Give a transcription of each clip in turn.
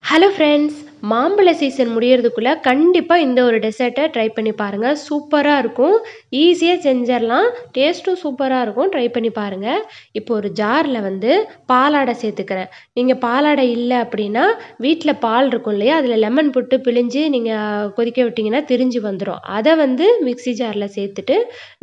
Hello friends, மாம்பழ season முடியறதுக்குள்ள கண்டிப்பா இந்த ஒரு டெசர்ட்டை ட்ரை பண்ணி பாருங்க. சூப்பரா இருக்கும். ஈஸியா செஞ்சிரலாம். டேஸ்ட்டும் சூப்பரா இருக்கும். ட்ரை பண்ணி பாருங்க. இப்போ ஒரு ஜார்ல பாலாடை சேர்த்துக்கிறேன். நீங்க பாலாடை இல்ல அப்படின்னா, வீட்ல பால் இருக்கும் இல்லையா? அதில லெமன் போட்டு பிழிஞ்சு நீங்க கொதிக்க விட்டீங்கன்னா திரிஞ்சு வந்துரும். அத மிக்ஸி ஜார்ல சேர்த்துட்டு,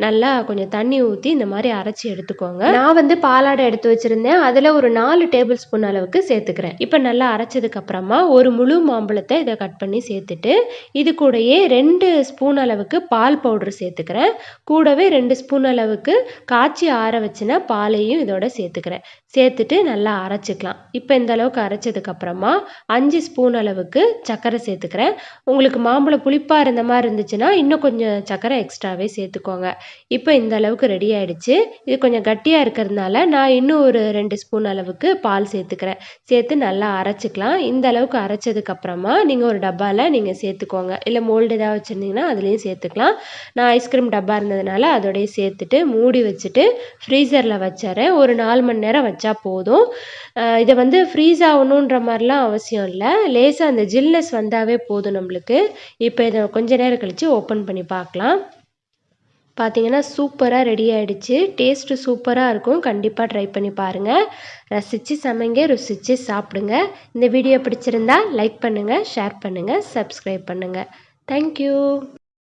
நல்லா கொஞ்சம் தண்ணி ஊத்தி இந்த மாரி அரைச்சு எடுத்துக்கோங்க. நான் பாலாடை எடுத்து வச்சிருந்தேன். அதில ஒரு 4 டேபிள் ஸ்பூன் அளவுக்கு சேர்த்துக்கிறேன். இப்ப நல்லா அரைச்சதுக்கு அப்புறமா ஒரு முழு மாம்பழத்தை இதை கட் பண்ணி சேர்த்துட்டு, இது கூடயே 2 ஸ்பூன் அளவுக்கு பால் பவுடர் சேர்த்துக்கிறேன். கூடவே 2 ஸ்பூன் அளவுக்கு காய்ச்சி ஆற வச்சின பாலையும் இதோட சேர்த்துக்கிறேன். சேர்த்துட்டு நல்லா அரைச்சிக்கலாம். இப்போ இந்த அளவுக்கு அரைச்சதுக்கு அப்புறமா 5 ஸ்பூன் அளவுக்கு சர்க்கரை சேர்த்துக்கிறேன். உங்களுக்கு மாம்பழம் புளிப்பா இருந்த மாதிரி இருந்துச்சுன்னா இன்னும் கொஞ்சம் சர்க்கரை எக்ஸ்ட்ராவே சேர்த்துக்கோங்க. இப்போ இந்த அளவுக்கு ரெடி ஆயிடுச்சு. இது கொஞ்சம் கட்டியா இருக்கிறதுனால நான் இன்னும் ஒரு 2 ஸ்பூன் அளவுக்கு பால் சேர்த்துக்கிறேன். சேர்த்து நல்லா அரைச்சிக்கலாம். இந்த அளவுக்கு அரைச்சதுக்கு அப்புறமா நீங்க ஒரு டப்பால நீங்க சேர்த்துக்கோங்க. இல்ல மோல்டு ஏதாவது வச்சிருந்தீங்கன்னா அதுலயும் சேர்த்துக்கலாம். நான் ஐஸ்கிரீம் டப்பா இருந்ததுனால அதோடய சேர்த்துட்டு மூடி வச்சுட்டு ஃப்ரீசர்ல வச்சறேன். ஒரு 4 மணி நேரம் வச்சா போதும். இதை ஃப்ரீஸ் ஆகணுன்ற மாதிரிலாம் அவசியம் இல்லை. லேசா அந்த ஜில்னஸ் வந்தாவே போதும் நம்மளுக்கு. இப்போ இதை கொஞ்ச நேரம் கழிச்சு ஓப்பன் பண்ணி பார்க்கலாம். பார்த்தீங்கன்னா சூப்பராக ரெடி ஆகிடுச்சு. டேஸ்ட்டு சூப்பராக இருக்கும். கண்டிப்பாக ட்ரை பண்ணி பாருங்கள். ரசித்து சமைங்க, ருசித்து சாப்பிடுங்க. இந்த வீடியோ பிடிச்சிருந்தா லைக் பண்ணுங்கள், ஷேர் பண்ணுங்கள், சப்ஸ்கிரைப் பண்ணுங்கள். தேங்க்யூ.